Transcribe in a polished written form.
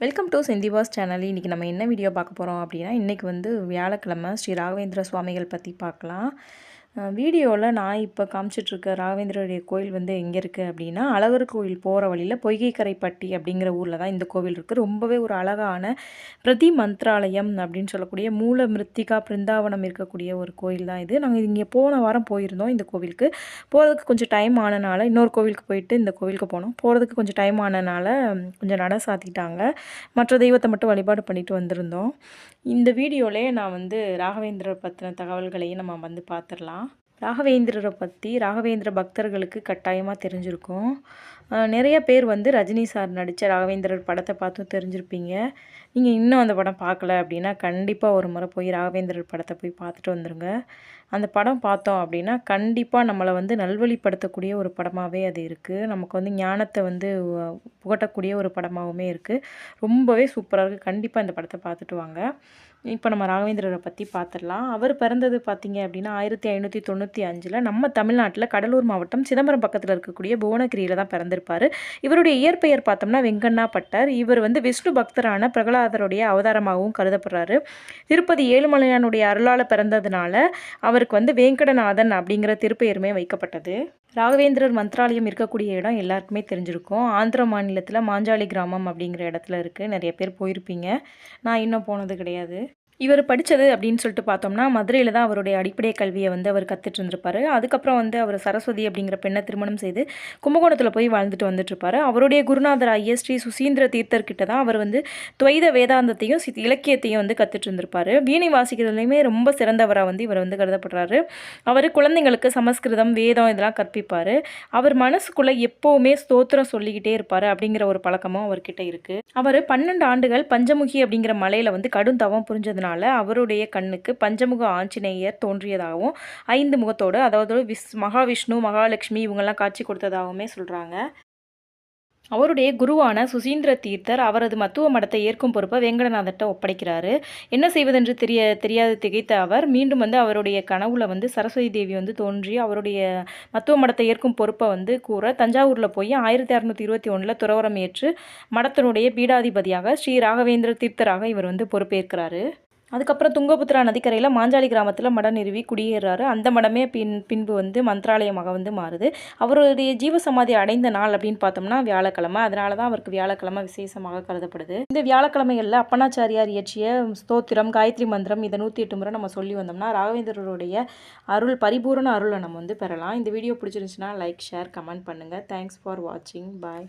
Welcome to செந்திவாஸ் channel. இன்றைக்கி நம்ம என்ன வீடியோ பார்க்க போகிறோம் அப்படின்னா, இன்றைக்கி வந்து வியாழக்கிழமை ஸ்ரீ ராகவேந்திர சுவாமிகள் பற்றி பார்க்கலாம். வீடியோவில் நான் இப்போ காமிச்சிட்ருக்க ராகவேந்திரருடைய கோயில் வந்து எங்கே இருக்குது அப்படின்னா, அழகர் கோயில் போகிற வழியில் பொய்கைக்கரைப்பட்டி அப்படிங்கிற ஊரில் தான் இந்த கோவில் இருக்குது. ரொம்பவே ஒரு அழகான பிரதி மந்த்ராலயம் அப்படின்னு சொல்லக்கூடிய மூல மிருத்திகா பிருந்தாவனம் இருக்கக்கூடிய ஒரு கோயில் தான் இது. நாங்கள் இங்கே போன வாரம் போயிருந்தோம் இந்த கோவிலுக்கு. போகிறதுக்கு கொஞ்சம் டைம் ஆனனால இன்னொரு கோவிலுக்கு போயிட்டு இந்த கோவிலுக்கு போனோம். போகிறதுக்கு கொஞ்சம் டைம் ஆனனால கொஞ்சம் நட சாத்திட்டாங்க. மற்ற தெய்வத்தை மட்டும் வழிபாடு பண்ணிட்டு வந்திருந்தோம். இந்த வீடியோவிலே நான் வந்து ராகவேந்திரர் பற்றின தகவல்களையும் நம்ம வந்து பார்த்துடலாம். ராகவேந்திரரை பற்றி ராகவேந்திர பக்தர்களுக்கு கட்டாயமாக தெரிஞ்சிருக்கும். நிறைய பேர் வந்து ரஜினி சார் நடித்த ராகவேந்திரர் படத்தை பார்த்தும் தெரிஞ்சிருப்பீங்க. நீங்கள் இன்னும் அந்த படம் பார்க்கல அப்படின்னா கண்டிப்பாக ஒரு முறை போய் ராகவேந்திரர் படத்தை போய் பார்த்துட்டு வந்துடுங்க. அந்த படம் பார்த்தோம் அப்படின்னா கண்டிப்பாக நம்மளை வந்து நல்வழிப்படுத்தக்கூடிய ஒரு படமாகவே அது இருக்குது. நமக்கு வந்து ஞானத்தை வந்து புகட்டக்கூடிய ஒரு படமாகவுமே இருக்குது. ரொம்பவே சூப்பராக இருக்குது. கண்டிப்பாக இந்த படத்தை பார்த்துட்டு வாங்க. இப்போ நம்ம ராகவேந்திரரை பற்றி பார்த்துடலாம். அவர் பிறந்தது பார்த்திங்க அப்படின்னா 1595 நம்ம தமிழ்நாட்டில் கடலூர் மாவட்டம் சிதம்பரம் பக்கத்தில் இருக்கக்கூடிய புவனகிரியில் தான் பிறந்திருப்பார். இவருடைய இயற்பெயர் பார்த்தோம்னா வெங்கண்ணா பட்டர். இவர் வந்து விஷ்ணு பக்தரான பிரகலாதருடைய அவதாரமாகவும் கருதப்படுறாரு. திருப்பதி ஏழுமலையானுடைய அருளால் பிறந்ததுனால அவருக்கு வந்து வேங்கடநாதன் அப்படிங்கிற திருப்பெயருமே வைக்கப்பட்டது. ராகவேந்திரர் மந்த்ராலயம் இருக்கக்கூடிய இடம் எல்லாருக்குமே தெரிஞ்சிருக்கும். ஆந்திர மாநிலத்தில் மாஞ்சாலி கிராமம் அப்படிங்கிற இடத்துல இருக்குது. நிறைய பேர் போயிருப்பீங்க. நான் இன்னும் போனது கிடையாது. இவர் படித்தது அப்படின்னு சொல்லிட்டு பார்த்தோம்னா மதுரையில் தான் அவருடைய அடிப்படை கல்வியை வந்து அவர் கற்றுட்டு இருந்திருப்பார். அதுக்கப்புறம் வந்து அவர் சரஸ்வதி அப்படிங்கிற பெண்ணை திருமணம் செய்து கும்பகோணத்தில் போய் வாழ்ந்துட்டு வந்துட்டுருப்பார். அவருடைய குருநாதர் ஐயா ஸ்ரீ சுசீந்திர தீர்த்தர்கிட்ட தான் அவர் வந்து துவைத வேதாந்தத்தையும் இலக்கியத்தையும் வந்து கற்றுட்டு இருந்திருப்பார். வீணை வாசிக்கிறதுலையுமே ரொம்ப சிறந்தவராக வந்து இவர் வந்து கருதப்படுறாரு. அவர் குழந்தைங்களுக்கு சமஸ்கிருதம் வேதம் இதெல்லாம் கற்பிப்பார். அவர் மனசுக்குள்ளே எப்போவுமே ஸ்தோத்திரம் சொல்லிக்கிட்டே இருப்பார் அப்படிங்கிற ஒரு பழக்கமும் அவர்கிட்ட இருக்குது. அவர் 12 ஆண்டுகள் பஞ்சமுகி அப்படிங்கிற மலையில் வந்து கடும் தவம் புரிஞ்சது அவருடைய கண்ணுக்கு பஞ்சமுக ஆஞ்சநேயர் தோன்றியதாகவும் 5 முகத்தோடு, அதாவது மகாவிஷ்ணு மகாலட்சுமி இவங்கெல்லாம் காட்சி கொடுத்ததாகவுமே சொல்கிறாங்க. அவருடைய குருவான சுசீந்திர தீர்த்தர் அவரது மத்துவ மடத்தை ஏற்கும் பொறுப்பை வேங்கடநாதர்கிட்ட ஒப்படைக்கிறாரு. என்ன செய்வதென்று தெரியாது திகைத்த அவர் மீண்டும் வந்து அவருடைய கனவுல வந்து சரஸ்வதி தேவி வந்து தோன்றி அவருடைய மத்துவ மடத்தை ஏற்கும் பொறுப்பை வந்து கூற தஞ்சாவூரில் போய் 1621 துறவரம் ஏற்று மடத்தினுடைய பீடாதிபதியாக ஸ்ரீ ராகவேந்திர தீர்த்தராக இவர் வந்து பொறுப்பேற்கிறாரு. அதுக்கப்புறம் துங்கபுத்திரா நதிக்கரையில் மாஞ்சாலி கிராமத்தில் மடம் நிறுவி குடியேறாரு. அந்த மடமே பின்பு வந்து மந்த்ராலயமாக வந்து மாறுது. அவருடைய ஜீவசமாதி அடைந்த நாள் அப்படின்னு பார்த்தோம்னா வியாழக்கிழமை. அதனால தான் அவருக்கு வியாழக்கிழமை விசேஷமாக கருதப்படுது. இந்த வியாழக்கிழமைகளில் அப்பனாச்சாரியார் இயற்றிய ஸ்தோத்திரம் காயத்ரி மந்திரம் இதை 108 முறை நம்ம சொல்லி வந்தோம்னா ராகவேந்திரருடைய அருள் பரிபூரண அருளை நம்ம வந்து பெறலாம். இந்த வீடியோ பிடிச்சிருந்துச்சுன்னா லைக் ஷேர் கமெண்ட் பண்ணுங்கள். தேங்க்ஸ் ஃபார் வாட்சிங். பாய்.